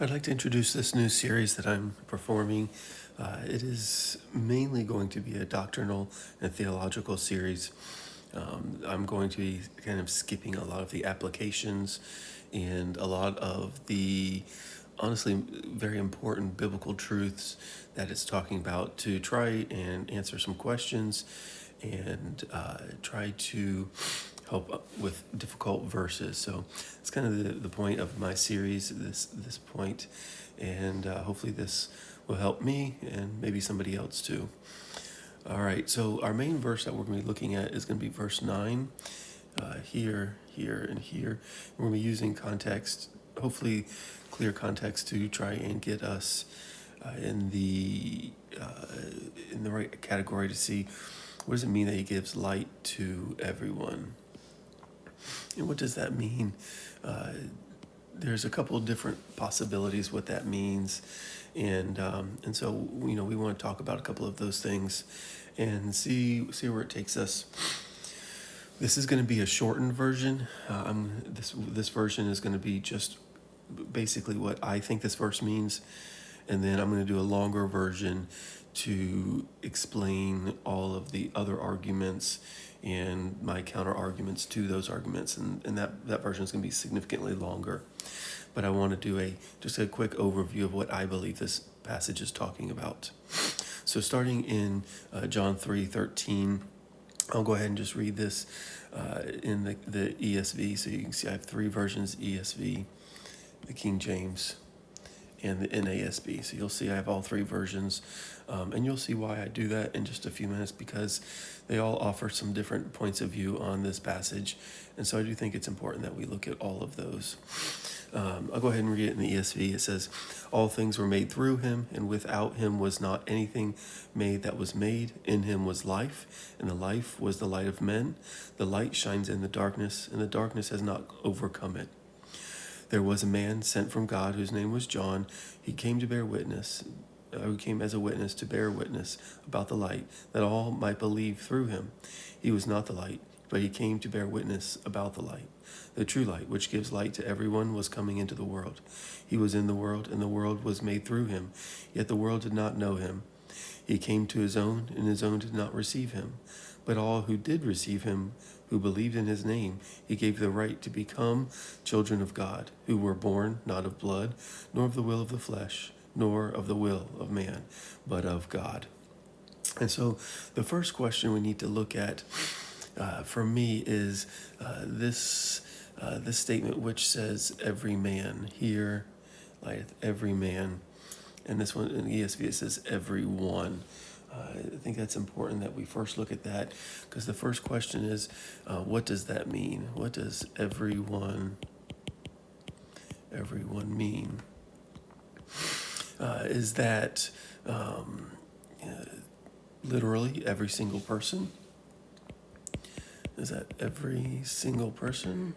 I'd like to introduce this new series that I'm performing. It is mainly going to be a doctrinal and theological series. I'm going to be kind of skipping a lot of the applications and a lot of the honestly very important biblical truths that it's talking about to try and answer some questions and try to help with difficult verses. So it's kind of the point of my series, this point, and hopefully this will help me and maybe somebody else too. All right, so our main verse that we're going to be looking at is going to be verse 9, here, and here. We're going to be using context, hopefully clear context, to try and get us in the right category to see what does it mean that he gives light to everyone. And what does that mean? There's a couple of different possibilities what that means, and so we want to talk about a couple of those things and see where it takes us. This is going to be a shortened version. This version is going to be just basically what I think this verse means, and then I'm going to do a longer version to explain all of the other arguments and my counter arguments to those arguments, and that version is going to be significantly longer. But I want to do just a quick overview of what I believe this passage is talking about. So starting in John 3:13, I'll go ahead and just read this in the ESV. So you can see I have three versions: ESV, the King James, and the NASB. So you'll see I have all three versions, and you'll see why I do that in just a few minutes, because they all offer some different points of view on this passage, and so I do think it's important that we look at all of those. I'll go ahead and read it in the ESV. It says, "All things were made through him, and without him was not anything made that was made. In him was life, and the life was the light of men. The light shines in the darkness, and the darkness has not overcome it. There was a man sent from God whose name was John. He came to bear witness, who came as a witness to bear witness about the light, that all might believe through him. He was not the light, but he came to bear witness about the light. The true light, which gives light to everyone, was coming into the world. He was in the world, and the world was made through him, yet the world did not know him. He came to his own, and his own did not receive him. But all who did receive him, who believed in his name, he gave the right to become children of God, who were born not of blood, nor of the will of the flesh, nor of the will of man, but of God." And so the first question we need to look at for me is this statement, which says every man. Here, like every man. And this one in the ESV, it says every one. I think that's important that we first look at that, because the first question is, what does that mean? What does everyone mean? Is that literally every single person? Is that every single person?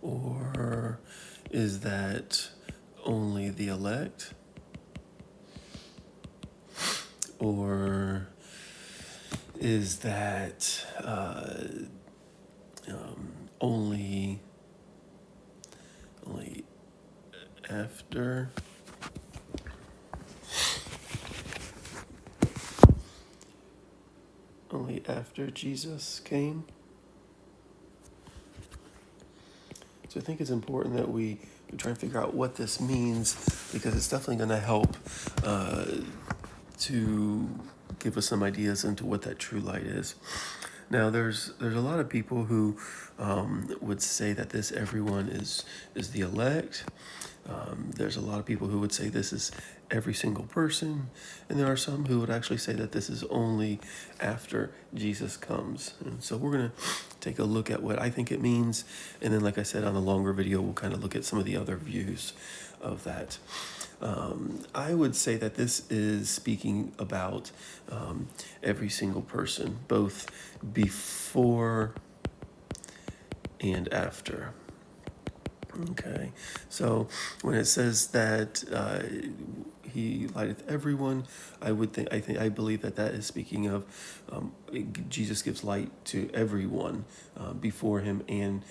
Or is that only the elect? Or is that only after? Only after Jesus came? So I think it's important that we try and figure out what this means, because it's definitely going to help to give us some ideas into what that true light is. Now, there's a lot of people who would say that this everyone is the elect. There's a lot of people who would say this is every single person, and there are some who would actually say that this is only after Jesus comes. And so we're going to take a look at what I think it means, and then, like I said, on the longer video, we'll kind of look at some of the other views of that. I would say that this is speaking about every single person, both before and after. Okay, so when it says that he lighteth everyone, I believe that that is speaking of Jesus gives light to everyone before him and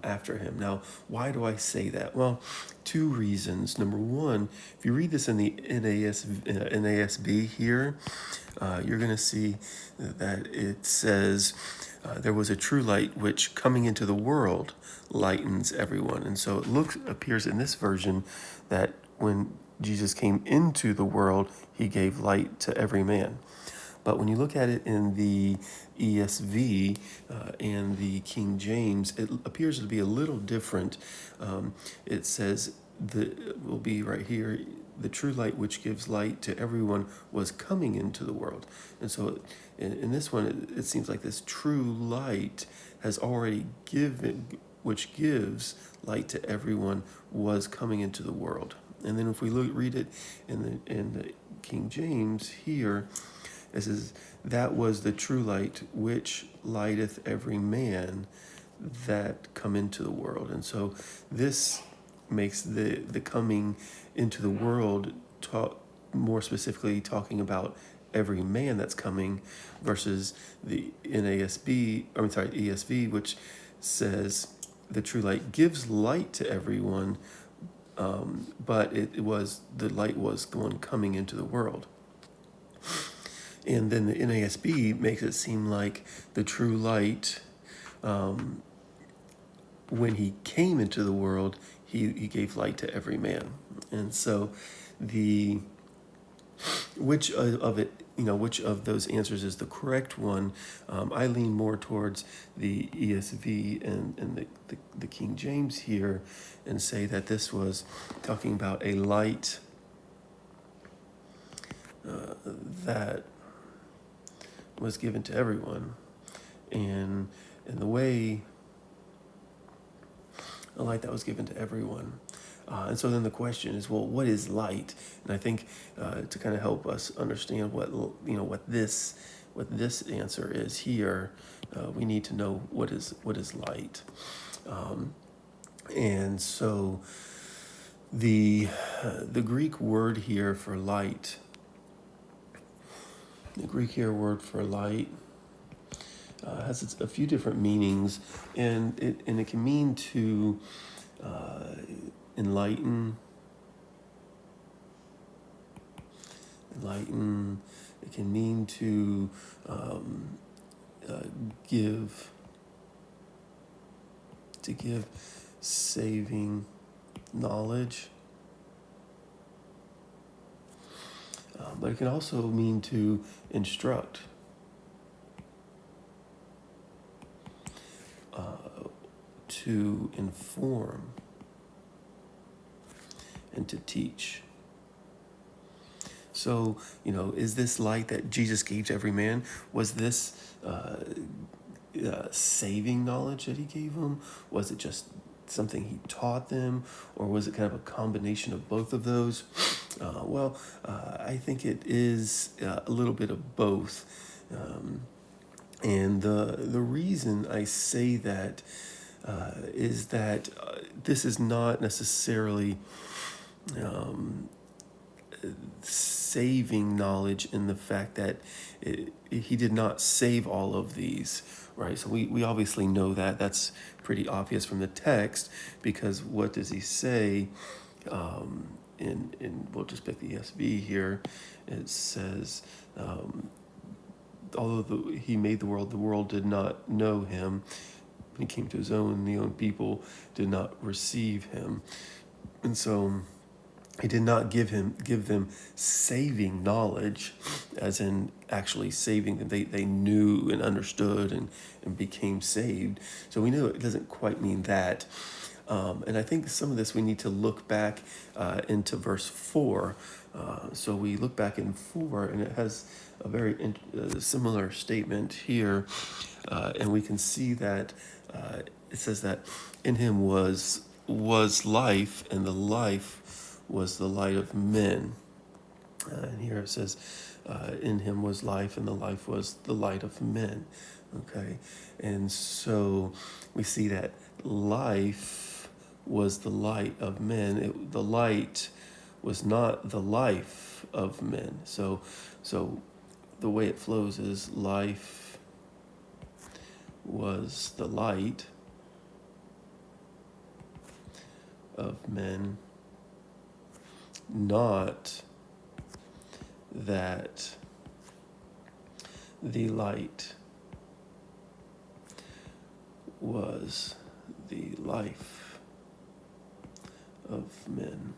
after him. Now, why do I say that? Well, two reasons. Number one, if you read this in the NASB here, you're going to see that it says, there was a true light which coming into the world lightens everyone. And so appears in this version that when Jesus came into the world, he gave light to every man. But when you look at it in the ESV and the King James, it appears to be a little different. It says, will be right here, the true light which gives light to everyone was coming into the world. And so in this one, it seems like this true light has already given, which gives light to everyone, was coming into the world. And then if we read it in the King James here, it says, that was the true light which lighteth every man that come into the world. And so this makes the coming into the world more specifically talking about every man that's coming versus the ESV, which says the true light gives light to everyone, but the light was the one coming into the world. And then the NASB makes it seem like the true light, when he came into the world, he gave light to every man. And so which of those answers is the correct one? I lean more towards the ESV and the King James here, and say that this was talking about a light that was given to everyone, and the way a light that was given to everyone. And so then the question is, well, what is light? And I think to kind of help us understand what this answer is here, we need to know what is light. And so the Greek word here for light, has a few different meanings, and it can mean to enlighten. It can mean to give saving knowledge, but it can also mean to instruct. To inform and to teach. So, is this light that Jesus gave to every man? Was this saving knowledge that he gave them? Was it just something he taught them? Or was it kind of a combination of both of those? I think it is a little bit of both. And the reason I say that is that this is not necessarily saving knowledge in the fact that he did not save all of these, right? So we obviously know that. That's pretty obvious from the text, because what does he say? We'll just pick the ESV here. It says, although he made the world did not know him. When he came to his own, the own people did not receive him. And so he did not give them saving knowledge, as in actually saving them. They knew and understood and became saved. So we know it doesn't quite mean that. And I think some of this we need to look back into verse 4. So we look back in 4, and it has a very similar statement here. And we can see that it says that in him was life, and the life was the light of men. And here it says, in him was life, and the life was the light of men. Okay, and so we see that life was the light of men. The light was not the life of men. So the way it flows is life was the light of men, not that the light was the life of men.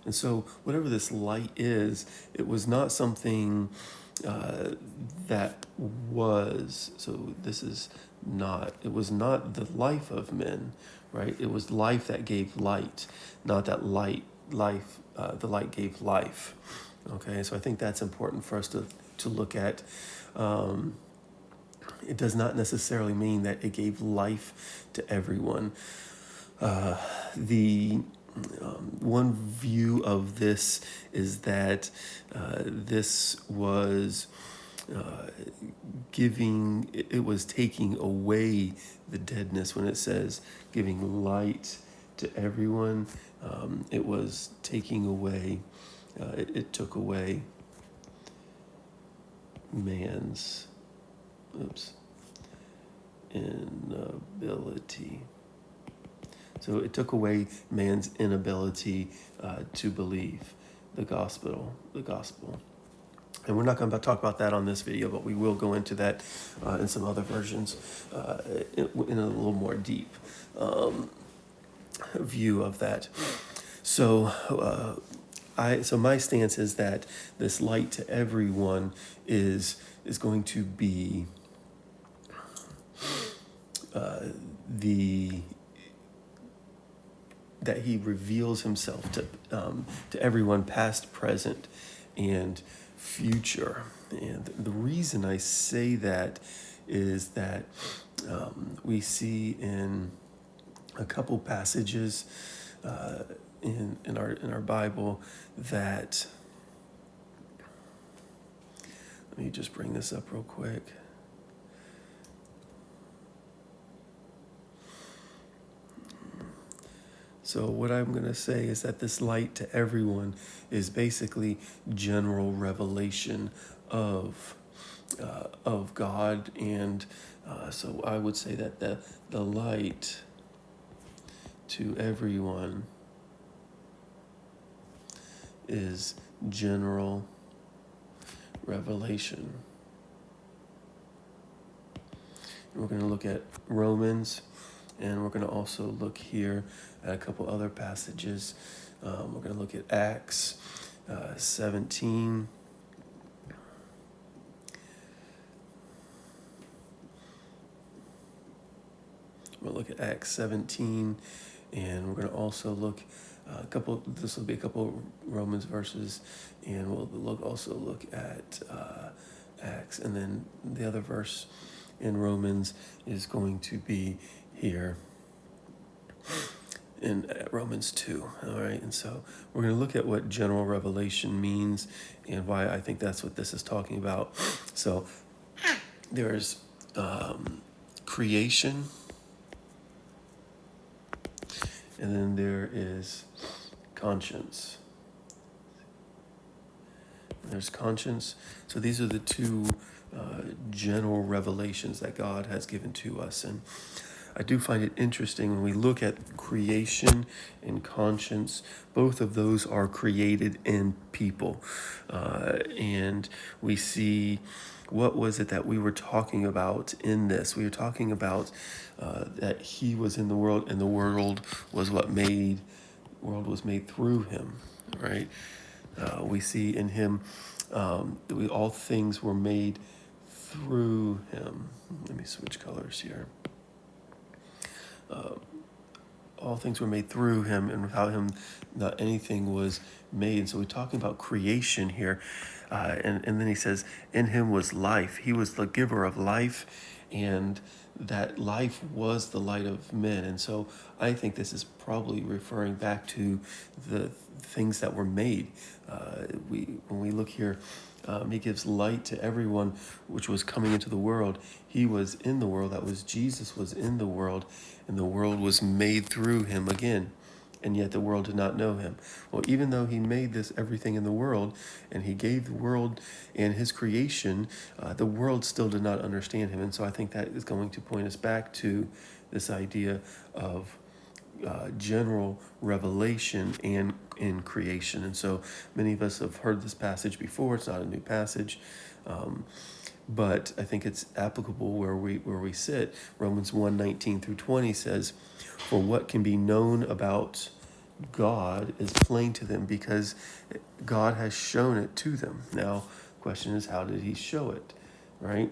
And so, whatever this light is, it was not something that was. So, this is not, it was not the life of men, right? It was life that gave light, not that the light gave life. Okay, so I think that's important for us to look at. It does not necessarily mean that it gave life to everyone. The one view of this is that this was it was taking away the deadness. When it says giving light to everyone, it was taking away, it took away man's inability. So it took away man's inability to believe the gospel. And we're not going to talk about that on this video, but we will go into that in some other versions in a little more deep view of that. So so my stance is that this light to everyone is going to be that he reveals himself to everyone, past, present, and future. And the reason I say that is that we see in a couple passages in our Bible that, let me just bring this up real quick. So what I'm going to say is that this light to everyone is basically general revelation of God, and so I would say that the light to everyone is general revelation. We're going to look at Romans, and we're going to also look here at a couple other passages. We're going to look at Acts 17. We'll look at Acts 17, and we're going to also look this will be a couple Romans verses, and we'll also look at Acts, and then the other verse in Romans is going to be here in Romans 2. All right, and so we're going to look at what general revelation means and why I think that's what this is talking about. So there's creation, and then there is conscience. There's conscience. So these are the two general revelations that God has given to us. And I do find it interesting when we look at creation and conscience, both of those are created in people. And we see, what was it that we were talking about in this? We were talking about that he was in the world, and the world was made through him, right? We see in him that all things were made through him. Let me switch colors here. All things were made through him, and without him not anything was made. So we're talking about creation here. And then he says, in him was life. He was the giver of life, and that life was the light of men. And so I think this is probably referring back to the things that were made. When we look here He gives light to everyone which was coming into the world. He was in the world. That was Jesus was in the world, and the world was made through him again. And yet the world did not know him. Well, even though he made this everything in the world, and he gave the world and his creation, the world still did not understand him. And so I think that is going to point us back to this idea of general revelation and in creation. And so many of us have heard this passage before. It's not a new passage. But I think it's applicable where we sit. Romans 1:19-20 says, "For what can be known about God is plain to them, because God has shown it to them." Now, the question is, how did he show it? Right?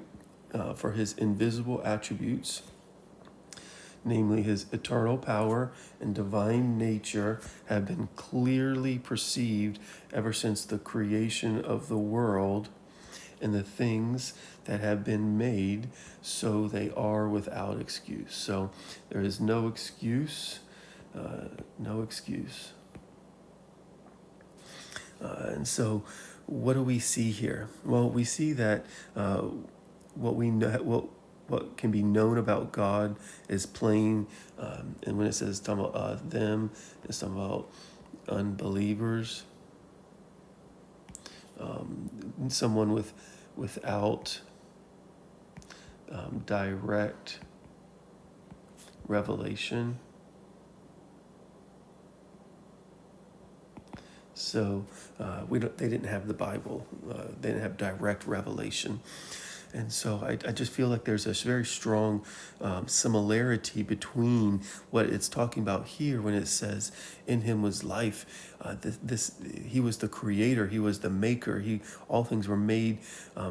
For his invisible attributes, namely his eternal power and divine nature, have been clearly perceived ever since the creation of the world and the things that have been made, so they are without excuse. So there is no excuse, no excuse. And so what do we see here? Well, we see that what we know, what can be known about God is plain. And when it says talking about them, it's talking about unbelievers, someone without direct revelation. So they didn't have the Bible. They didn't have direct revelation. And so I just feel like there's a very strong similarity between what it's talking about here when it says, "In him was life." He was the creator. He was the maker. All things were made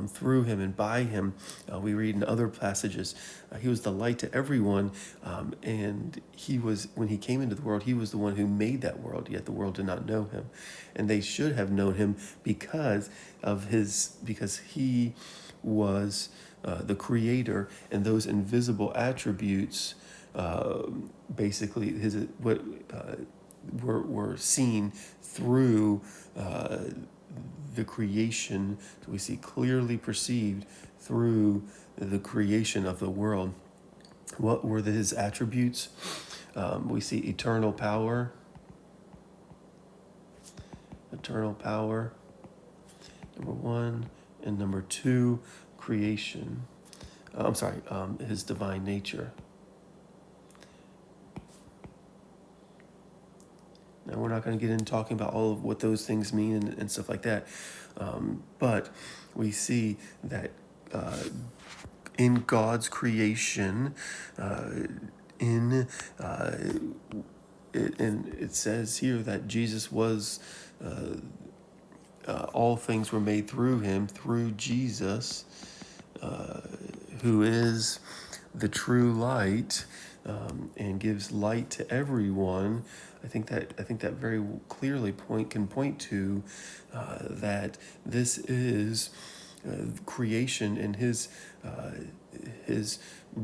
through him and by him. We read in other passages, he was the light to everyone. And when he came into the world, he was the one who made that world. Yet the world did not know him, and they should have known him because he was the creator, and those invisible attributes basically were seen through the creation. So we see clearly perceived through the creation of the world. What were his attributes? We see eternal power, number one, and number two, creation. His divine nature. Now, we're not going to get into talking about all of what those things mean and stuff like that. But we see that in God's creation, it says here that Jesus was, all things were made through him, through Jesus, who is the true light, and gives light to everyone. I think that very clearly can point to that this is creation and his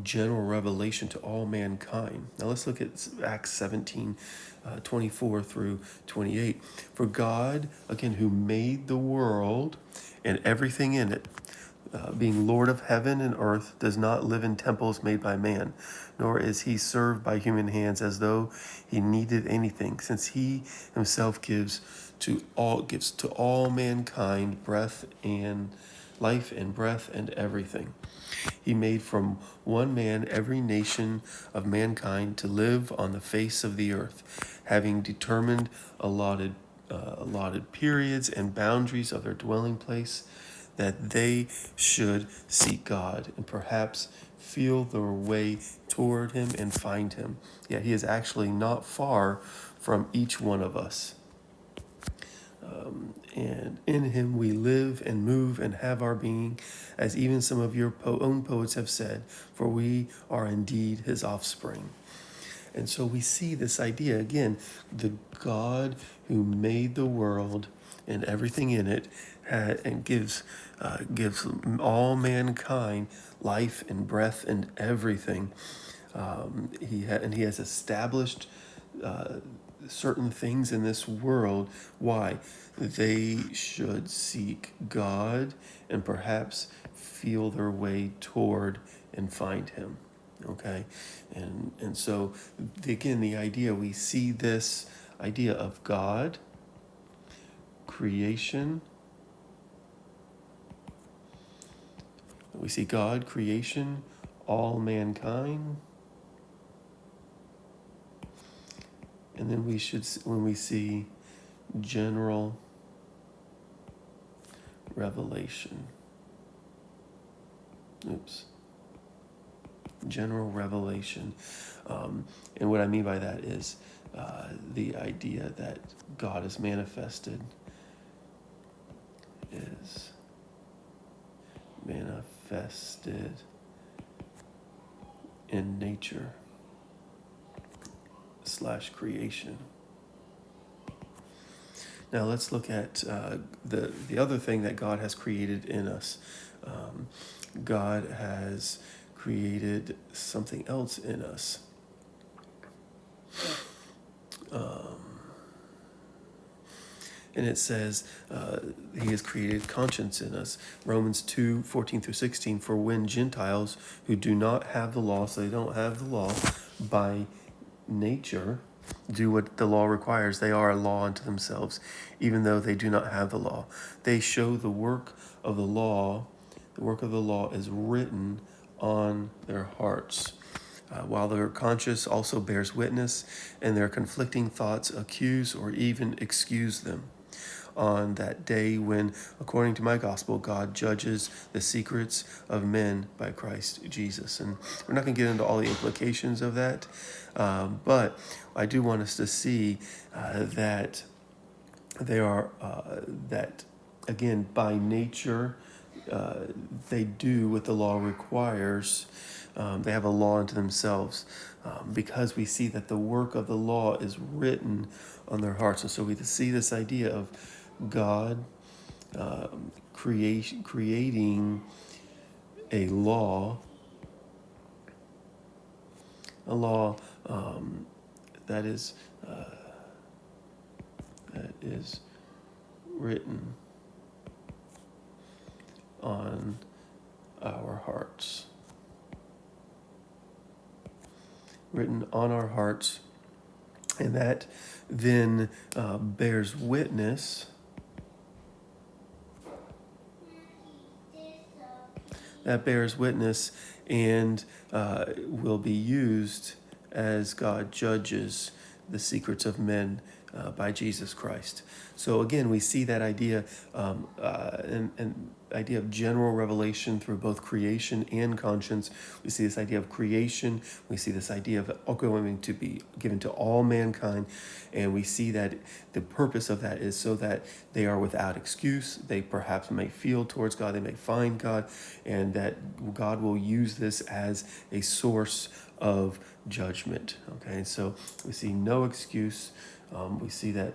general revelation to all mankind. Now let's look at Acts 17:24-28. "For God, again, who made the world and everything in it, being Lord of heaven and earth, does not live in temples made by man, nor is he served by human hands as though he needed anything, since he himself gives to all mankind breath and life and breath and everything. He made from one man every nation of mankind to live on the face of the earth, having determined allotted periods and boundaries of their dwelling place, that they should seek God and perhaps feel their way toward him and find him. Yet he is actually not far from each one of us. And in him we live and move and have our being, as even some of your own poets have said, for we are indeed his offspring." And so we see this idea again, the God who made the world and everything in it, and gives all mankind life and breath and everything. He has established certain things in this world. Why? They should seek God and perhaps feel their way toward and find Him. Okay, and so again, the idea, we see this idea of God, creation. We see God, creation, all mankind. And then when we see general revelation. General revelation. And what I mean by that is the idea that God is manifested in nature / creation. Now let's look at the other thing that God has created in us. God has created something else in us. And it says He has created conscience in us. Romans 2:14-16. For when Gentiles who do not have the law, so they don't have the law by nature, do what the law requires, they are a law unto themselves, even though they do not have the law. They show the work of the law. The work of the law is written on their hearts. While their conscience also bears witness, and their conflicting thoughts accuse or even excuse them. On that day when, according to my gospel, God judges the secrets of men by Christ Jesus. And we're not going to get into all the implications of that, but I do want us to see that they are, that again, by nature, they do what the law requires. They have a law unto themselves, because we see that the work of the law is written on their hearts. And so we see this idea of God creating a law that is written on our hearts. Written on our hearts, and that then bears witness. That bears witness and will be used as God judges the secrets of men by Jesus Christ. So again, we see that idea and idea of general revelation through both creation and conscience. We see this idea of creation. We see this idea of going to be given to all mankind. And we see that the purpose of that is so that they are without excuse. They perhaps may feel towards God. They may find God. And that God will use this as a source of judgment. Okay, so we see no excuse. We see that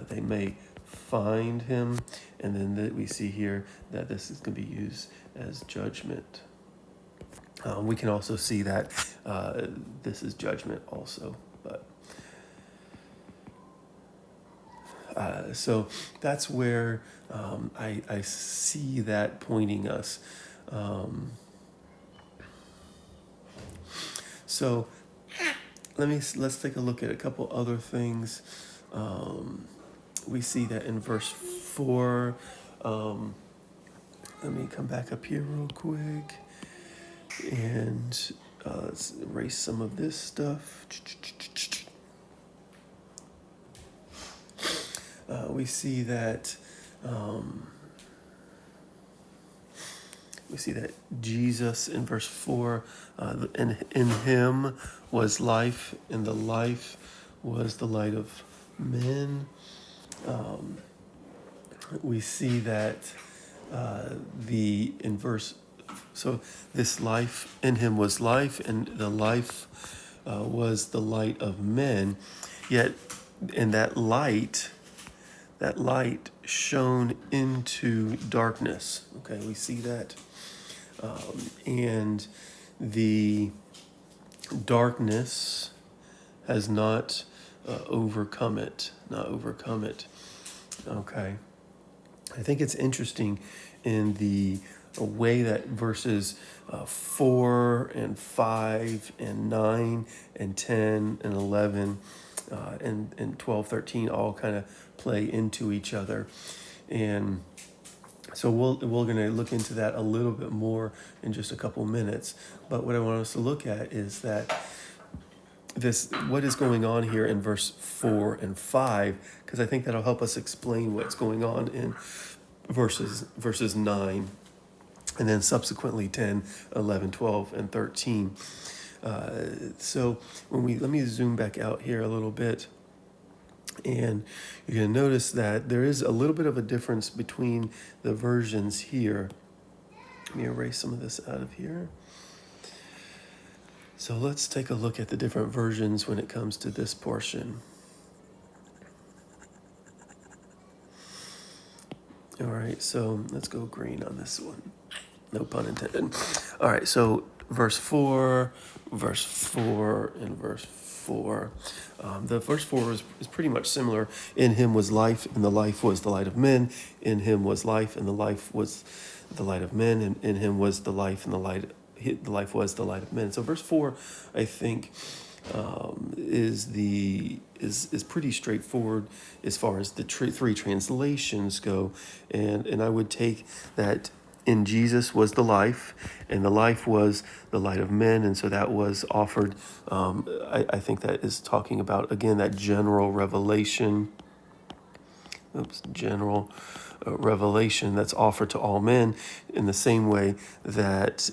they may find Him, and then we see here that this is going to be used as judgment. We can also see that this is judgment also, but so that's where I see that pointing us. So let's take a look at a couple other things. We see that in verse 4. Let me come back up here real quick and let's erase some of this stuff. We see that Jesus in verse 4, in Him was life, and the life was the light of men. We see that in verse, so this life, in Him was life, and the life was the light of men. Yet in that light shone into darkness. Okay, we see that. And the darkness has not overcome it, not overcome it. Okay. I think it's interesting in the way that verses 4 and 5 and 9 and 10 and 11 and 12, 13 all kind of play into each other. And so we're going to look into that a little bit more in just a couple minutes. But what I want us to look at is that what is going on here in verse 4 and 5, because I think that'll help us explain what's going on in verses 9 and then subsequently 10, 11, 12, and 13. So let me zoom back out here a little bit. And you're going to notice that there is a little bit of a difference between the versions here. Let me erase some of this out of here. So let's take a look at the different versions when it comes to this portion. All right, so let's go green on this one. No pun intended. All right, so verse 4, and verse 4. The verse 4 is pretty much similar. In him was life, and the life was the light of men. In him was life, and the life was the light of men. And in him was the life, and the life was the light of men. So verse 4, I think, is pretty straightforward as far as the three translations go, and I would take that in Jesus was the life, and the life was the light of men, and so that was offered. I think that is talking about, again, that general revelation. General revelation that's offered to all men, in the same way that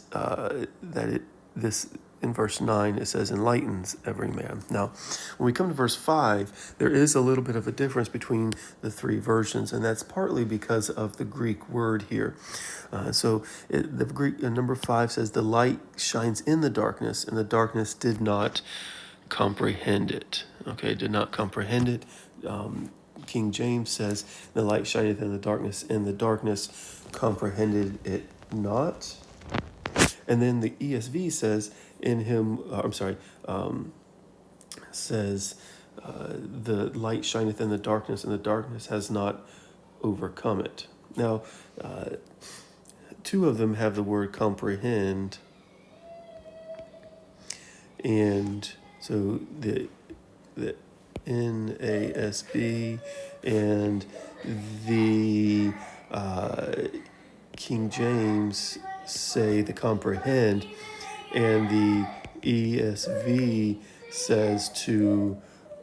this in verse 9 it says enlightens every man. Now, when we come to verse 5, there is a little bit of a difference between the three versions, and that's partly because of the Greek word here. The Greek number 5 says the light shines in the darkness, and the darkness did not comprehend it. Okay, did not comprehend it. King James says the light shineth in the darkness, and the darkness comprehended it not. And then the ESV says the light shineth in the darkness, and the darkness has not overcome it. Now, two of them have the word comprehend, and so the NASB and the King James say the comprehend, and the ESV says to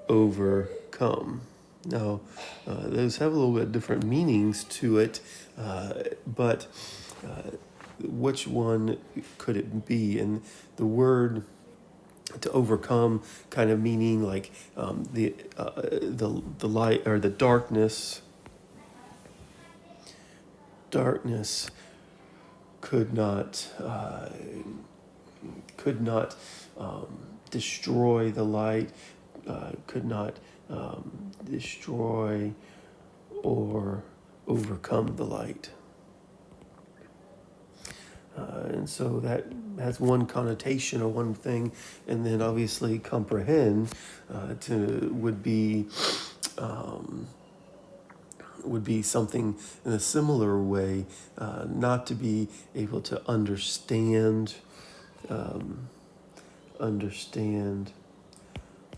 overcome. Now, those have a little bit different meanings to it, but which one could it be? And the word to overcome kind of meaning like the light or the darkness could not destroy the light, could not destroy or overcome the light. And so that has one connotation or one thing, and then obviously comprehend would be something in a similar way, not to be able to understand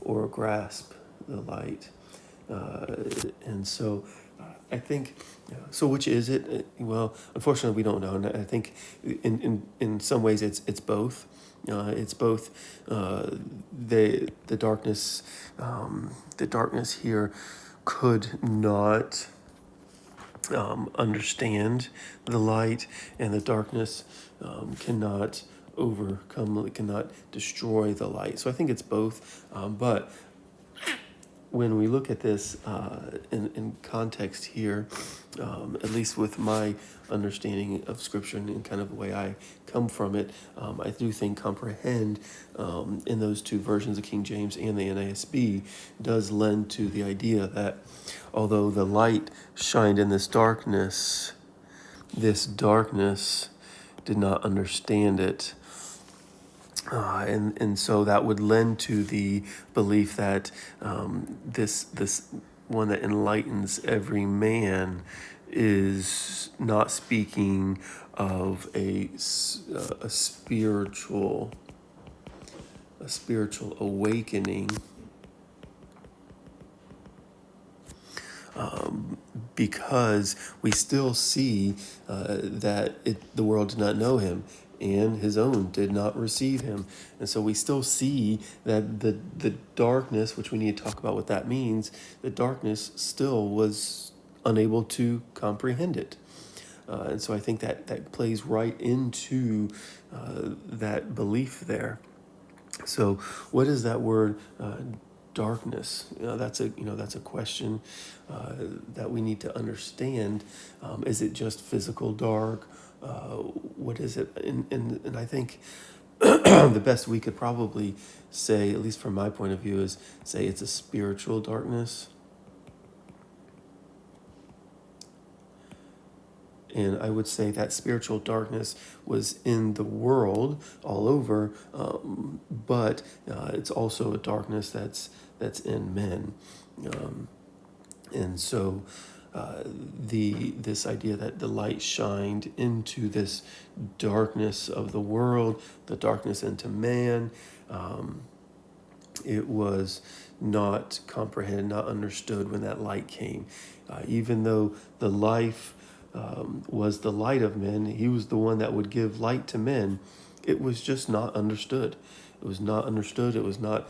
or grasp the light, and so. I think, so which is it? Well, unfortunately, we don't know. And I think in some ways it's both. It's both the darkness here could not understand the light, and the darkness cannot overcome, cannot destroy the light. So I think it's both, but when we look at this in context here, at least with my understanding of Scripture and kind of the way I come from it, I do think comprehend in those two versions of King James and the NASB does lend to the idea that although the light shined in this darkness did not understand it. And so that would lend to the belief that this one that enlightens every man is not speaking of a spiritual awakening, because we still see that the world did not know him and his own did not receive him. And so we still see that the darkness, which we need to talk about what that means, the darkness still was unable to comprehend it. And so I think that plays right into that belief there. So, what is that word darkness? That's a question that we need to understand. Is it just physical dark? What is it? And I think the best we could probably say, at least from my point of view, is say it's a spiritual darkness. And I would say that spiritual darkness was in the world all over, but it's also a darkness that's in men. And so this idea that the light shined into this darkness of the world, the darkness into man, it was not comprehended, not understood when that light came. Even though the life was the light of men, he was the one that would give light to men, it was just not understood. It was not understood. It was not.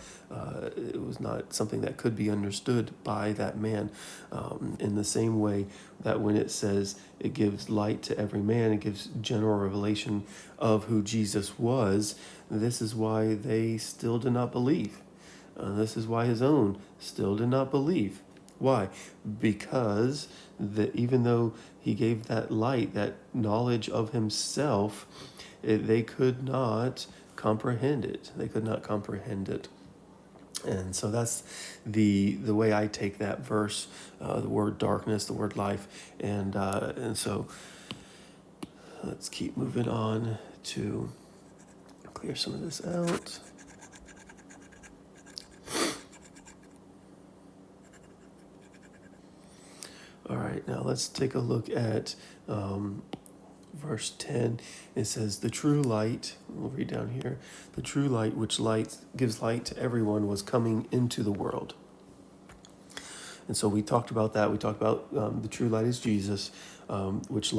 It was not something that could be understood by that man. In the same way that when it says it gives light to every man, it gives general revelation of who Jesus was. This is why they still did not believe. This is why his own still did not believe. Why? Because even though he gave that light, that knowledge of himself, they could not comprehend it. They could not comprehend it. And so that's the way I take that verse, the word darkness, the word life, and so let's keep moving on to clear some of this out. All right, now let's take a look at verse 10. It says, the true light, we'll read down here, the true light which gives light to everyone was coming into the world. And so we talked about that. We talked about the true light is Jesus, which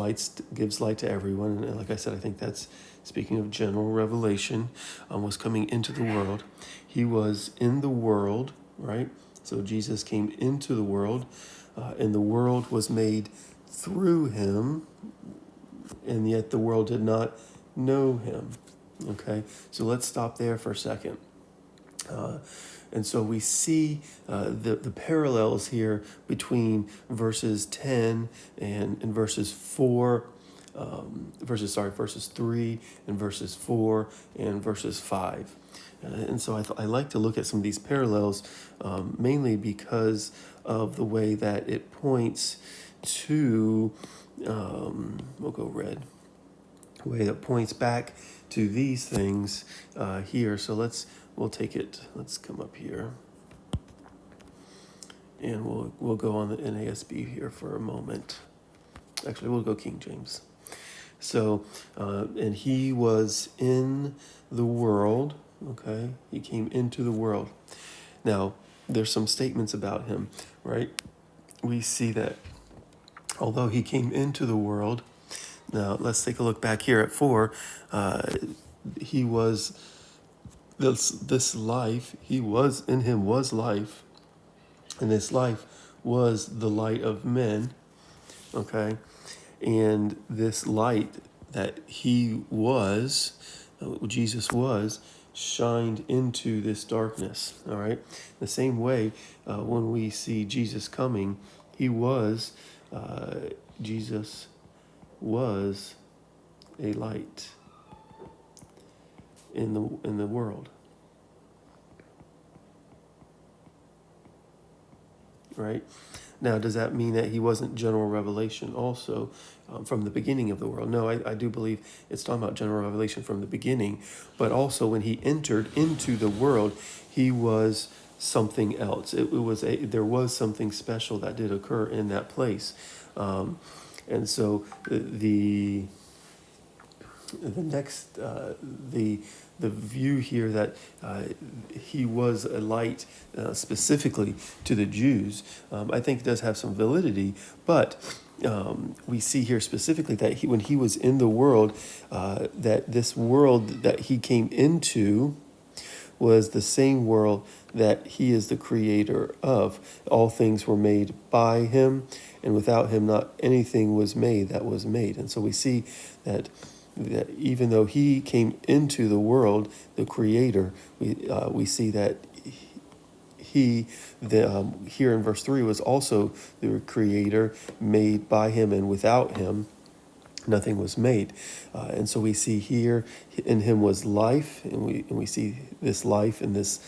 gives light to everyone. And like I said, I think that's speaking of general revelation, was coming into the world. He was in the world, right? So Jesus came into the world, and the world was made through him, and yet the world did not know him. Okay, so let's stop there for a second. And so we see the parallels here between verses 10 and verses 4, verses 3 and verses 4 and verses 5. And so I like to look at some of these parallels, mainly because of the way that it points to, we'll go red, the way that points back to these things here. So we'll take it, let's come up here. And we'll go on the NASB here for a moment. Actually, we'll go King James. So, and he was in the world, okay? He came into the world. Now, there's some statements about him, right? We see that although he came into the world, now let's take a look back here at 4. He was this life, he was in him was life, and this life was the light of men, okay? And this light that he was, Jesus was, shined into this darkness, all right? The same way, when we see Jesus coming, Jesus was a light in the world, right? Now, does that mean that he wasn't general revelation also from the beginning of the world? No, I do believe it's talking about general revelation from the beginning, but also when he entered into the world, he was something else. There was something special that did occur in that place, and so the next the view here that he was a light specifically to the Jews, I think does have some validity, but we see here specifically that when he was in the world, that this world that he came into was the same world that he is the creator of. All things were made by him, and without him not anything was made that was made. And so we see that even though he came into the world, the creator, we see that here in verse 3 was also the creator, made by him, and without him nothing was made. And so we see here in him was life, and we see this life and this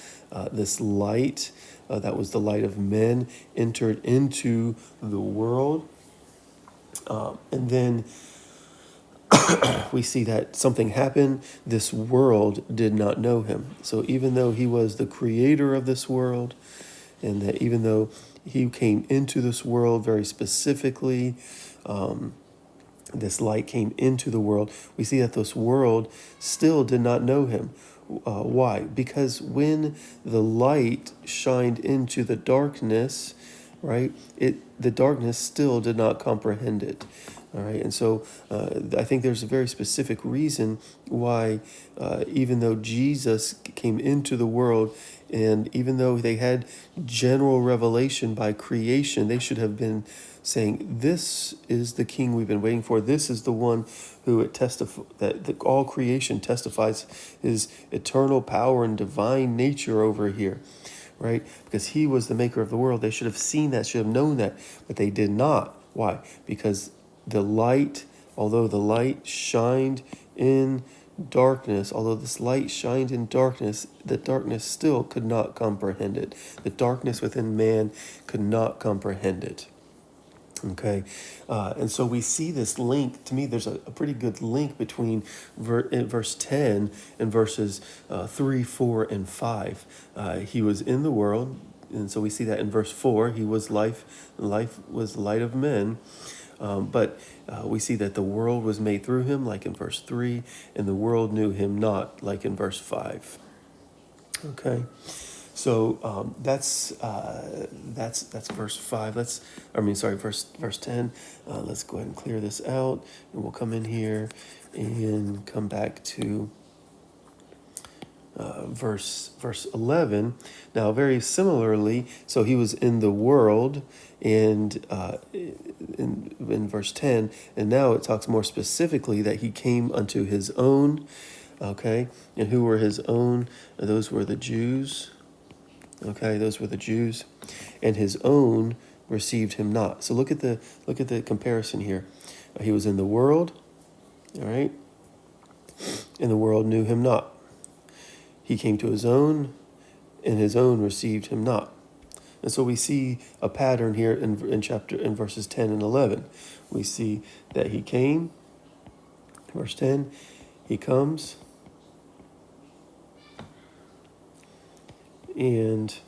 light that was the light of men entered into the world. And then we see that something happened. This world did not know him. So even though he was the creator of this world, and that even though he came into this world very specifically, this light came into the world, we see that this world still did not know him. Why? Because when the light shined into the darkness, right, the darkness still did not comprehend it. All right, and so I think there's a very specific reason why, even though Jesus came into the world, and even though they had general revelation by creation, they should have been saying, "This is the King we've been waiting for. This is the one who all creation testifies his eternal power and divine nature over here." Right? Because he was the maker of the world. They should have seen that, should have known that, but they did not. Why? Because the light, although the light shined in darkness, although this light shined in darkness, the darkness still could not comprehend it. The darkness within man could not comprehend it. Okay, and so we see this link. To me, there's a pretty good link between verse 10 and verses 3, 4, and 5. He was in the world, and so we see that in verse 4, he was life, and life was the light of men. But we see that the world was made through him, like in verse 3, and the world knew him not, like in verse 5. Okay. So that's verse 5. Verse 10. Let's go ahead and clear this out, and we'll come in here and come back to verse 11. Now, very similarly, so he was in the world, and in verse 10, and now it talks more specifically that he came unto his own. Okay, and who were his own? Those were the Jews. Okay, those were the Jews, and his own received him not. So look at the comparison here. He was in the world, all right, and the world knew him not. He came to his own, and his own received him not. And so we see a pattern here in verses 10 and 11. We see that he came, verse 10, he comes, and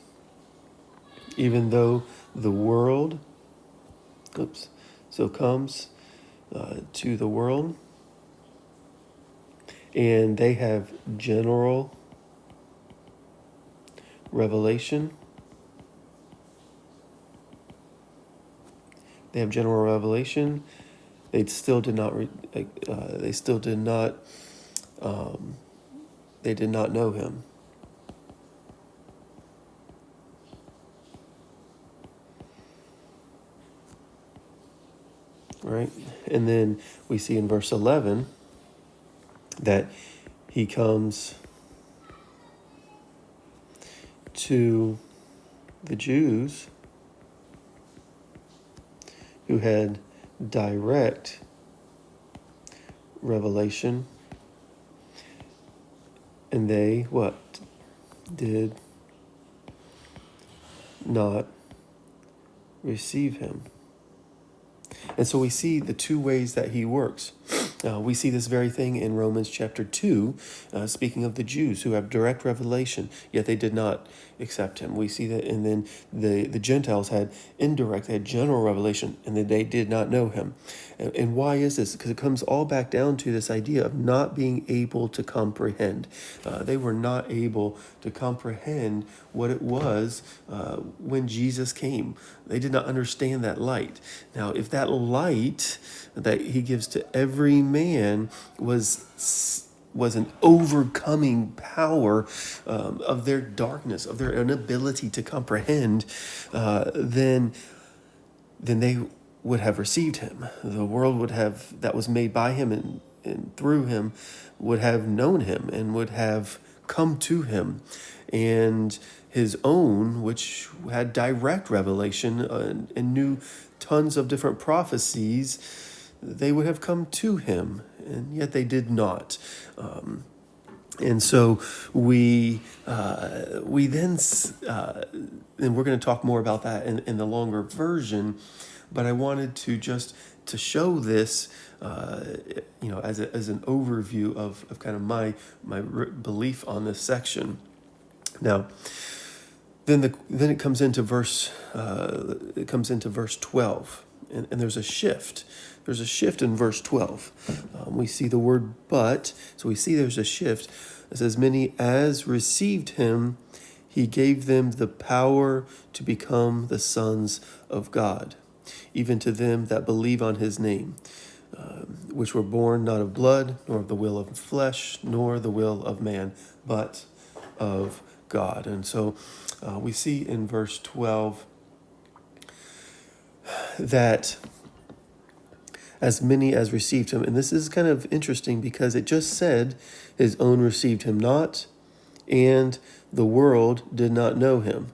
even though the world, comes to the world, and they have general revelation. They have general revelation. They still did not. They did not know him. Right, and then we see in verse 11 that he comes to the Jews who had direct revelation, and they did not receive him. And so we see the two ways that he works. We see this very thing in Romans chapter 2, speaking of the Jews who have direct revelation, yet they did not accept him. We see that, and then the Gentiles had indirect, they had general revelation, and then they did not know him. And why is this? Because it comes all back down to this idea of not being able to comprehend. They were not able to comprehend what it was when Jesus came. They did not understand that light. Now, if that light that he gives to every man was an overcoming power of their darkness, of their inability to comprehend, then they would have received him. The world would have, that was made by him and through him, would have known him and would have come to him. And his own, which had direct revelation and knew tons of different prophecies, they would have come to him, and yet they did not. And so we then, and we're going to talk more about that in the longer version, but I wanted to just to show this, as an overview of kind of my belief on this section. Now, then it comes into verse 12, and there's a shift. There's a shift in verse 12. We see the word but, so we see there's a shift. It says, many as received him, he gave them the power to become the sons of God, even to them that believe on his name, which were born not of blood, nor of the will of flesh, nor the will of man, but of God. And so we see in verse 12 that as many as received him, and this is kind of interesting because it just said his own received him not, and the world did not know him.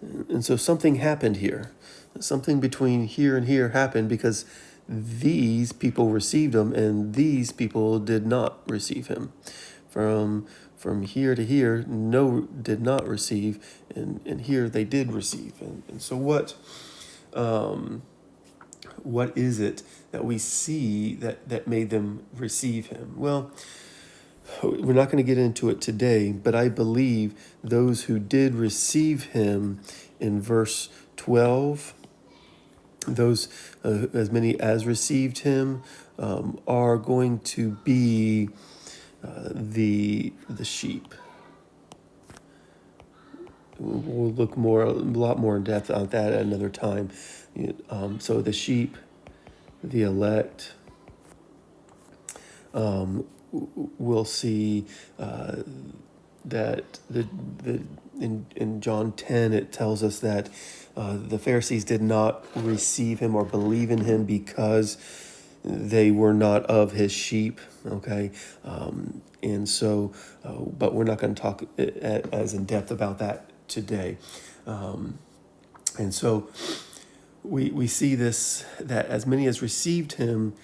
And so something happened here. Something between here and here happened because these people received him and these people did not receive him. From here to here, no did not receive, and here they did receive. And so what is it that we see that made them receive him? Well, we're not going to get into it today, but I believe those who did receive him in verse 12, those as many as received him, are going to be the sheep. We'll look a lot more in depth on that at another time. So the sheep, the elect, we'll see that in John 10 it tells us that the Pharisees did not receive him or believe in him because they were not of his sheep. Okay, and so, but we're not going to talk as in depth about that today. And so we see this, that as many as received him,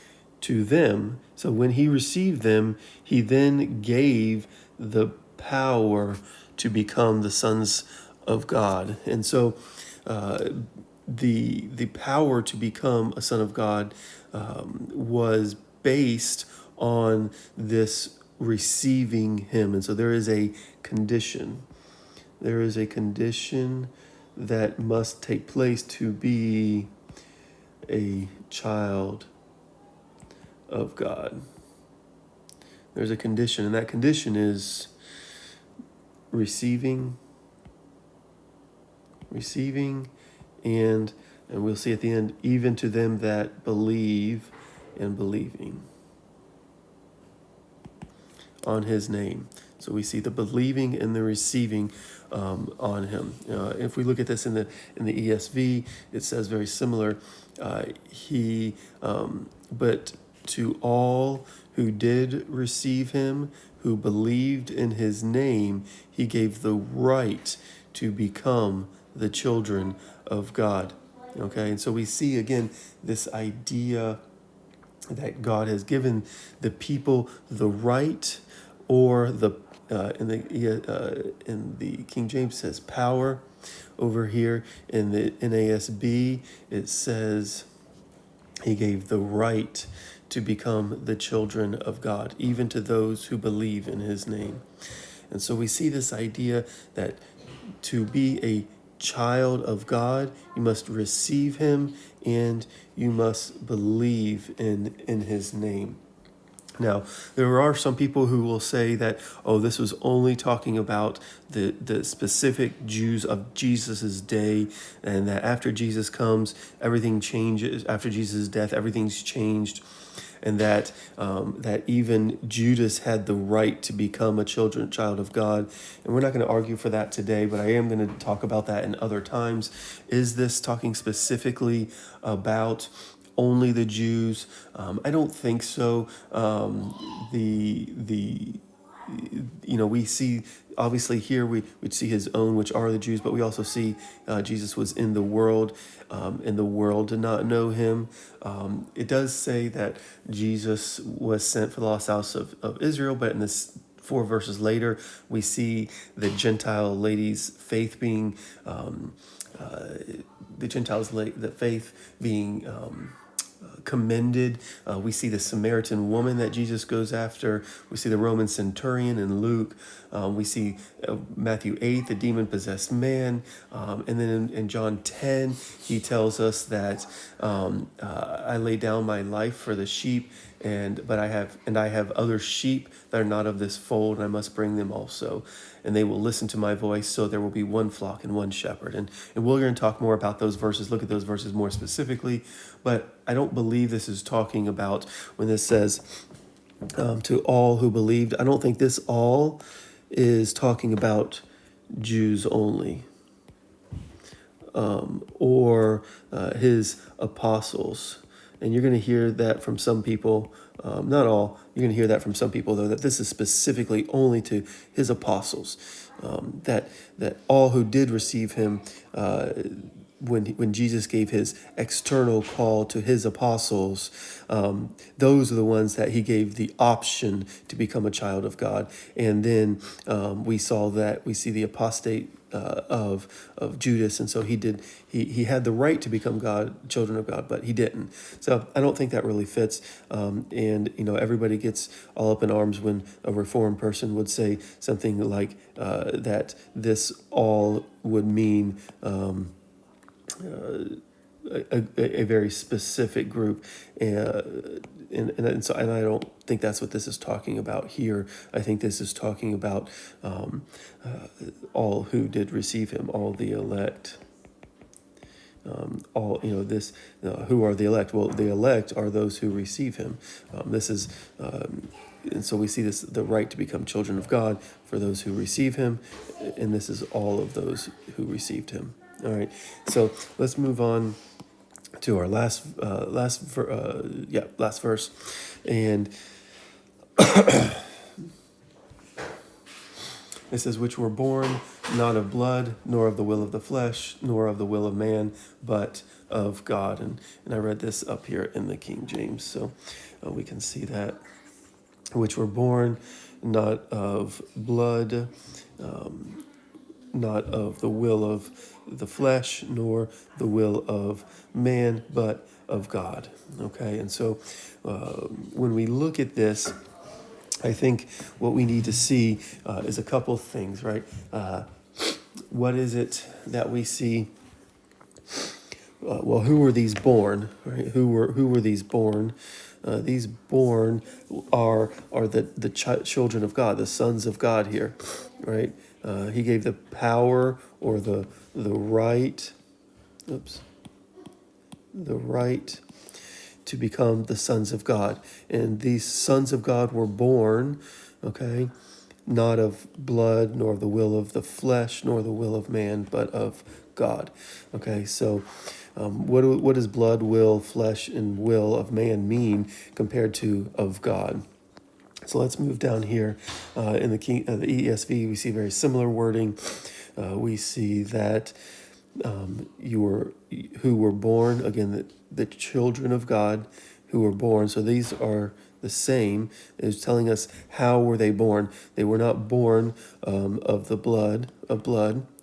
to them. So when he received them, he then gave the power to become the sons of God. And so the power to become a son of God was based on this receiving him. And so there is a condition. There is a condition that must take place to be a child of God. There's a condition, and that condition is receiving, and we'll see at the end, even to them that believe and believing on his name. So we see the believing and the receiving on him. If we look at this in the ESV, it says very similar. But to all who did receive him, who believed in his name, he gave the right to become the children of God. Okay, and so we see again this idea that God has given the people the right or the in the King James says power. Over here in the NASB, it says he gave the right to become the children of God, even to those who believe in his name. And so we see this idea that to be a child of God, you must receive him and you must believe in his name. Now, there are some people who will say that, oh, this was only talking about the specific Jews of Jesus's day, and that after Jesus comes, everything changes. After Jesus' death, everything's changed, and that that even Judas had the right to become a child of God. And we're not going to argue for that today, but I am going to talk about that in other times. Is this talking specifically about only the Jews? I don't think so. We see obviously here we see his own, which are the Jews, but we also see Jesus was in the world, and the world did not know him. It does say that Jesus was sent for the lost house of Israel, but in this 4 verses later, we see the Gentile lady's faith being the faith being commended. We see the Samaritan woman that Jesus goes after. We see the Roman centurion in Luke. We see Matthew 8, the demon-possessed man. And then in John 10, he tells us that I lay down my life for the sheep, but I have other sheep that are not of this fold, and I must bring them also. And they will listen to my voice, so there will be one flock and one shepherd. And we're going to talk more about those verses, look at those verses more specifically. But I don't believe this is talking about, when this says to all who believed, I don't think this all is talking about Jews only, or his apostles. And you're going to hear that from some people, not all, you're going to hear that from some people, though, that this is specifically only to his apostles, that all who did receive him, when Jesus gave his external call to his apostles, those are the ones that he gave the option to become a child of God. And then we see the apostate of Judas, and so he had the right to become children of God, but he didn't. So I don't think that really fits. And everybody gets all up in arms when a Reformed person would say something like that this all would mean a very specific group, and I don't think that's what this is talking about here. I think this is talking about all who did receive him, all the elect. Who are the elect? Well, the elect are those who receive him. And so we see the right to become children of God for those who receive him, and this is all of those who received him. All right, so let's move on to our last verse, and it says, which were born not of blood, nor of the will of the flesh, nor of the will of man, but of God. And I read this up here in the King James, so we can see that. Which were born not of blood, not of the will of the flesh, nor the will of man, but of God. Okay, and so when we look at this, I think what we need to see is a couple things, right? What is it that we see? Who were these born? Right? Who were these born? These born are the children of God, the sons of God here, right? He gave the power or the right, the right to become the sons of God. And these sons of God were born, okay, not of blood, nor of the will of the flesh, nor the will of man, but of God. Okay, so what does blood, will, flesh, and will of man mean compared to of God? So let's move down here in the ESV. We see very similar wording. We see that who were born, again, the children of God who were born. So these are the same. It's telling us how were they born. They were not born of the blood,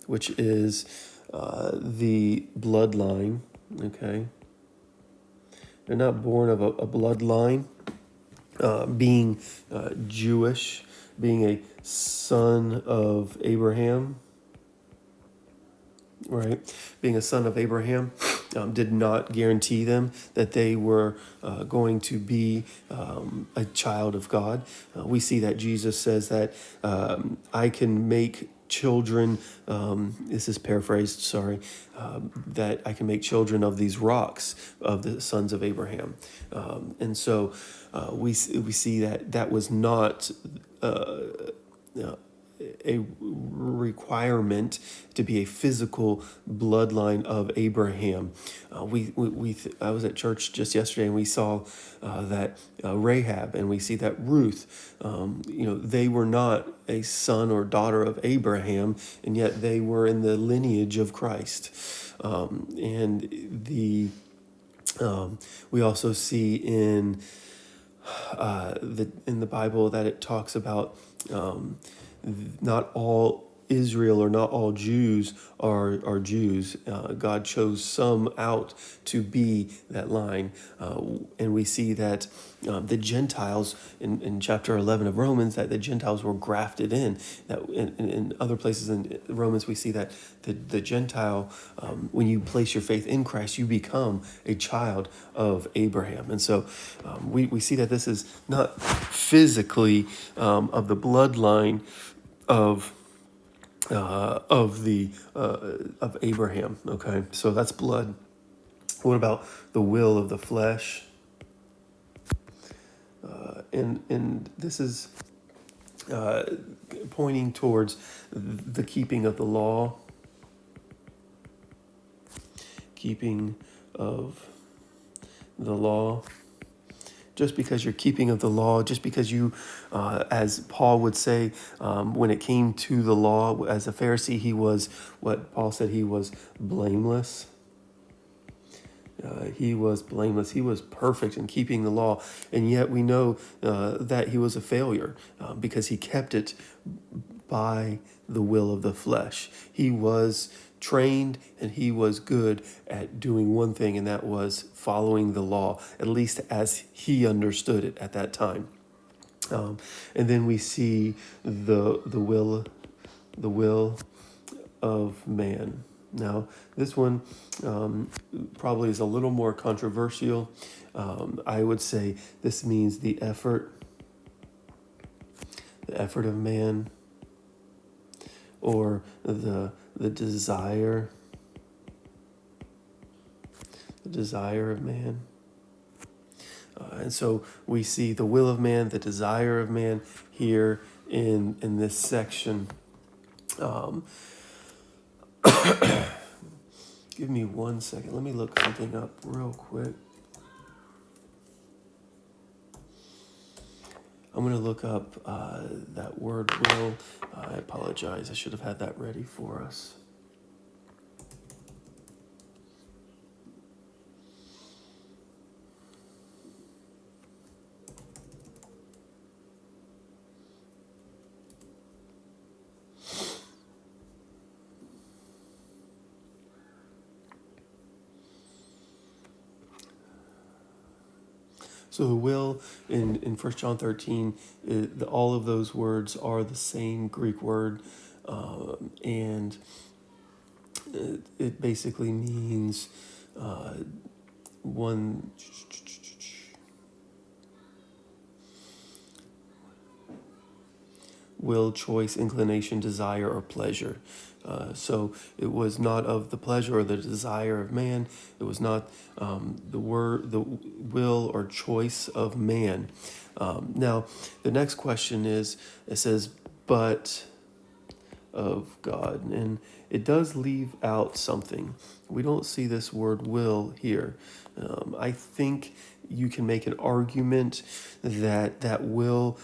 which is the bloodline. Okay, they're not born of a bloodline. Being Jewish, being a son of Abraham, right? Being a son of Abraham did not guarantee them that they were going to be a child of God. We see that Jesus says that I can make children, this is paraphrased, sorry, that I can make children of these rocks, of the sons of Abraham. And so we see that that was not a requirement to be a physical bloodline of Abraham. I was at church just yesterday, and we saw that Rahab, and we see that Ruth. They were not a son or daughter of Abraham, and yet they were in the lineage of Christ. We also see in the Bible that it talks about not all Israel or not all Jews are Jews. God chose some out to be that line. And we see that the Gentiles in chapter 11 of Romans, that the Gentiles were grafted in. That in other places in Romans, we see that the Gentile, when you place your faith in Christ, you become a child of Abraham. And so we see that this is not physically of the bloodline of Abraham. Okay, so that's blood. What about the will of the flesh? And this is pointing towards the keeping of the law. Keeping of the law. Just because you're keeping of the law, just because you, as Paul would say, when it came to the law, as a Pharisee, he was, what Paul said, he was blameless. He was blameless. He was perfect in keeping the law. And yet we know that he was a failure because he kept it by the will of the flesh. He was trained and he was good at doing one thing, and that was following the law, at least as he understood it at that time. And then we see the will of man. Now, this one probably is a little more controversial. I would say this means the effort of man, or the desire of man. And so we see the will of man, the desire of man here in this section. Give me 1 second. Let me look something up real quick. I'm going to look up that word will. I apologize. I should have had that ready for us. So the will in 1 John 13, all of those words are the same Greek word, and it basically means one. Will, choice, inclination, desire, or pleasure. So it was not of the pleasure or the desire of man. It was not the will or choice of man. Now, the next question is, it says, but of God. And it does leave out something. We don't see this word will here. I think you can make an argument that will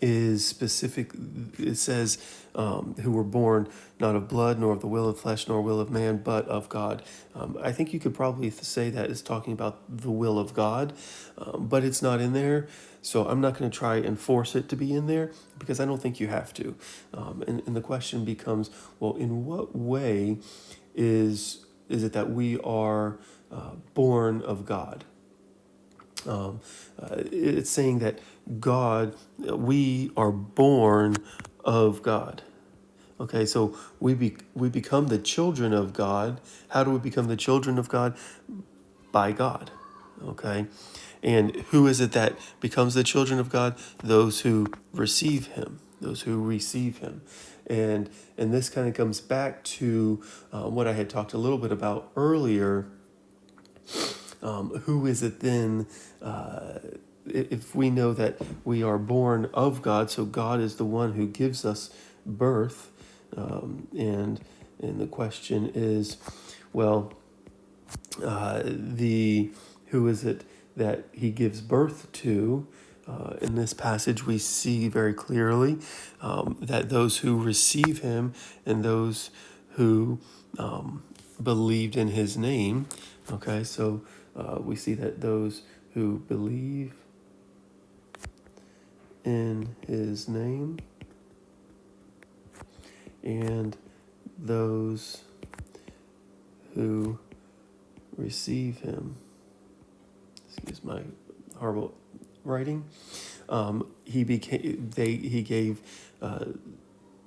is specific. It says, who were born not of blood, nor of the will of flesh, nor will of man, but of God. I think you could probably say that is talking about the will of God, but it's not in there. So I'm not going to try and force it to be in there because I don't think you have to. And the question becomes, well, in what way is it that we are born of God? It's saying that God, we are born of God. Okay, so we become the children of God. How do we become the children of God? By God. Okay, and who is it that becomes the children of God? Those who receive Him. Those who receive Him. And this kind of comes back to what I had talked a little bit about earlier. Who is it then? If we know that we are born of God, so God is the one who gives us birth, and the question is, well, the who is it that He gives birth to? In this passage, we see very clearly that those who receive Him and those who believed in His name. Okay, so we see that those who believe in His name and those who receive Him. Excuse my horrible writing. He gave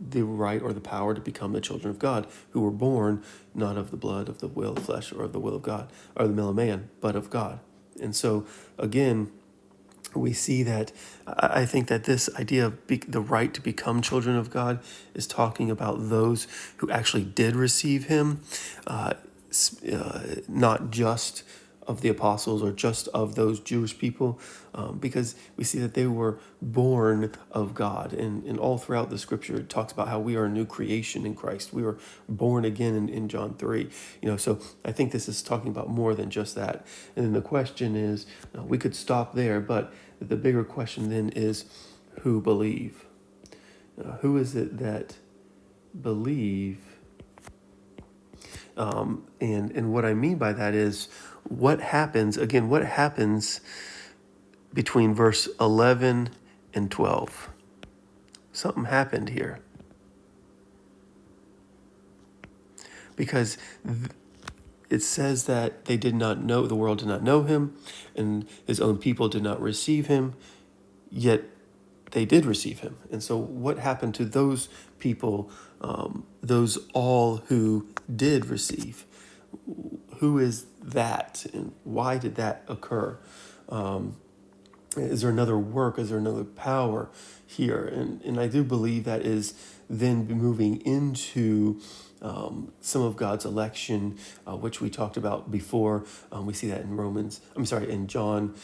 the right or the power to become the children of God, who were born not of the blood, of the will of flesh, or of the will of God, or the will of man, but of God. And so, again, we see that I think that this idea of the right to become children of God is talking about those who actually did receive Him, not just of the apostles or just of those Jewish people, because we see that they were born of God. And all throughout the scripture, it talks about how we are a new creation in Christ. We were born again in John 3. So I think this is talking about more than just that. And then the question is, we could stop there, but the bigger question then is, who believe? Who is it that believe? And what I mean by that is, what happens between verse 11 and 12? Something happened here. Because it says that they did not know, the world did not know Him, and His own people did not receive Him, yet they did receive Him. And so what happened to those people, those all who did receive? Who is that, and why did that occur? Is there another work? Is there another power here? And I do believe that is then moving into some of God's election, which we talked about before. We see that in John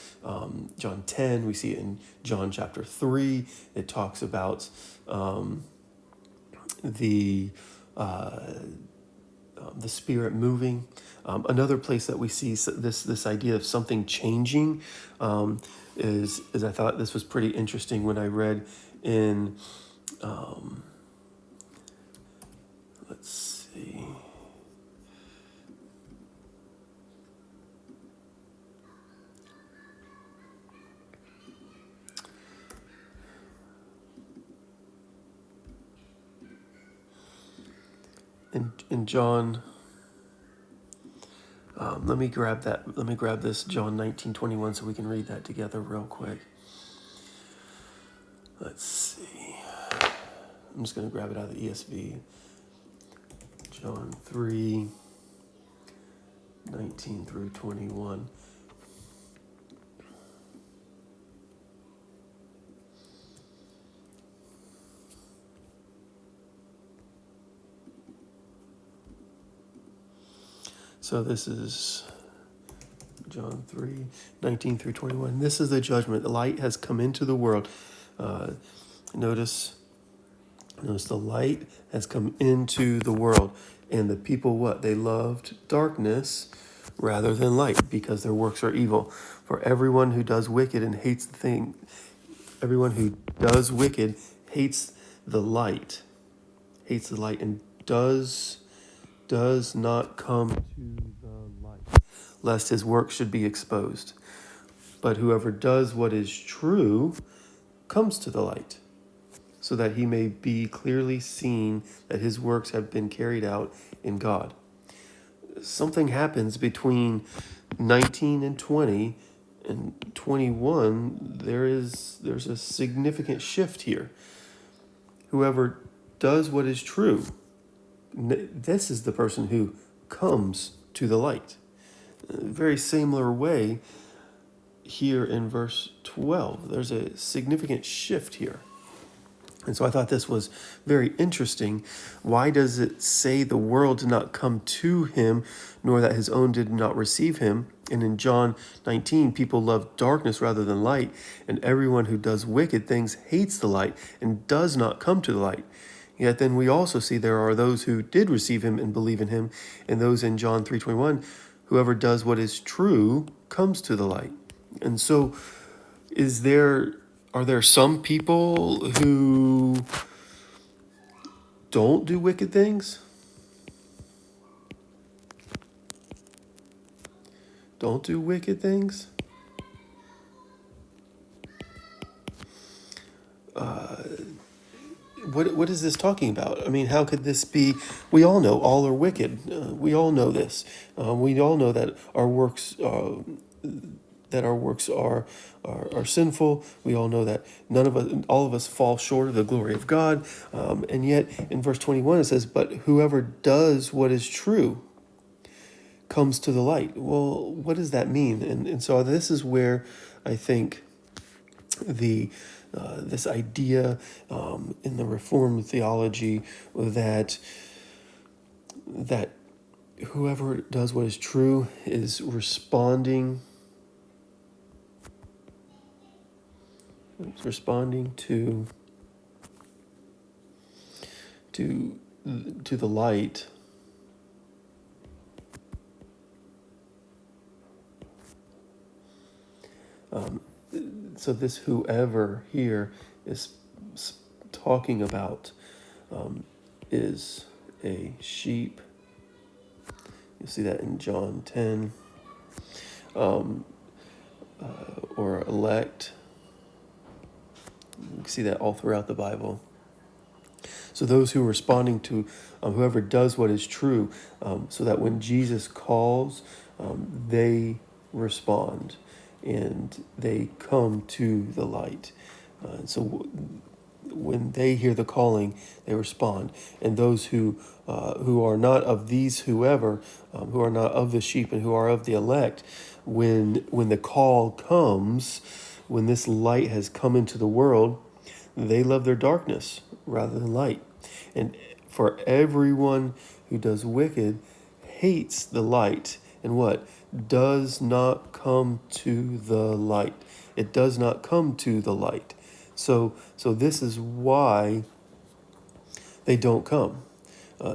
10. We see it in John chapter 3. It talks about the Spirit moving. Another place that we see this idea of something changing is I thought this was pretty interesting when I read in let's see. In John, let me grab this John 19:21 so we can read that together real quick. Let's see. I'm just going to grab it out of the ESV. John 3:19 through 21. So this is John 3:19 through 21. This is the judgment. The light has come into the world. Notice the light has come into the world. And the people, what? They loved darkness rather than light, because their works are evil. For everyone who does wicked and hates the thing, everyone who does wicked hates the light, and does not come to the light, lest his work should be exposed. But whoever does what is true comes to the light, so that he may be clearly seen that his works have been carried out in God. Something happens between 19 and 20 and 21. There's a significant shift here. Whoever does what is true, this is the person who comes to the light. Very similar way here in verse 12. There's a significant shift here. And so I thought this was very interesting. Why does it say the world did not come to him, nor that his own did not receive him? And in John 19, people love darkness rather than light, and everyone who does wicked things hates the light and does not come to the light. Yet then we also see there are those who did receive him and believe in him, and those in John 3:21, whoever does what is true comes to the light. And so are there some people who don't do wicked things? Don't do wicked things? What is this talking about? I mean, how could this be? We all know all are wicked. We all know this. We all know that our works are sinful. We all know that all of us fall short of the glory of God. And yet in verse 21 it says, but whoever does what is true comes to the light. Well, what does that mean? And so this is where I think this idea in the Reformed theology that whoever does what is true is responding to the light. So this whoever here is talking about is a sheep. You see that in John 10, or elect. You can see that all throughout the Bible. So those who are responding to whoever does what is true, so that when Jesus calls, they respond and they come to the light. So when they hear the calling, they respond. And those who are not of these whoever, who are not of the sheep and who are of the elect, when the call comes, when this light has come into the world, they love their darkness rather than light. And for everyone who does wicked hates the light and what? Does not come to the light. It does not come to the light. So this is why they don't come.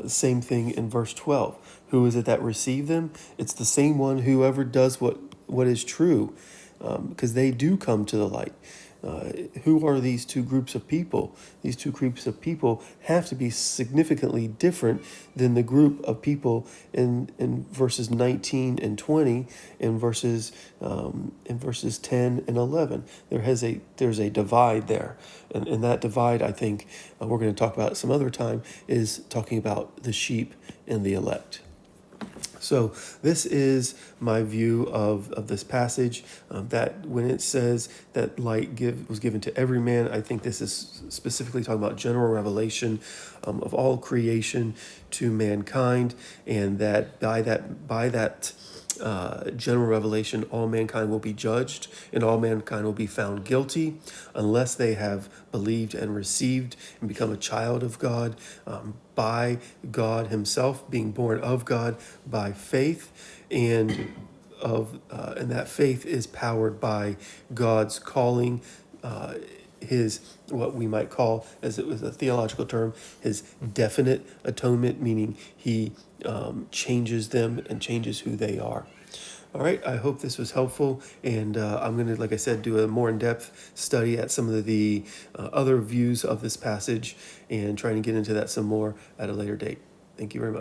Same thing in verse 12. Who is it that received them? It's the same one whoever does what is true, because they do come to the light. Who are these two groups of people? These two groups of people have to be significantly different than the group of people in verses 19 and 20, in verses 10 and 11. There's a divide there, and that divide, I think, we're going to talk about some other time, is talking about the sheep and the elect. So this is my view of this passage, that when it says that light was given to every man, I think this is specifically talking about general revelation of all creation to mankind, and that by that general revelation, all mankind will be judged and all mankind will be found guilty unless they have believed and received and become a child of God, by God himself, being born of God by faith, and that faith is powered by God's calling, his, what we might call, as it was a theological term, his definite atonement, meaning he changes them and changes who they are. All right, I hope this was helpful, and I'm going to, like I said, do a more in-depth study at some of the other views of this passage and trying to get into that some more at a later date. Thank you very much.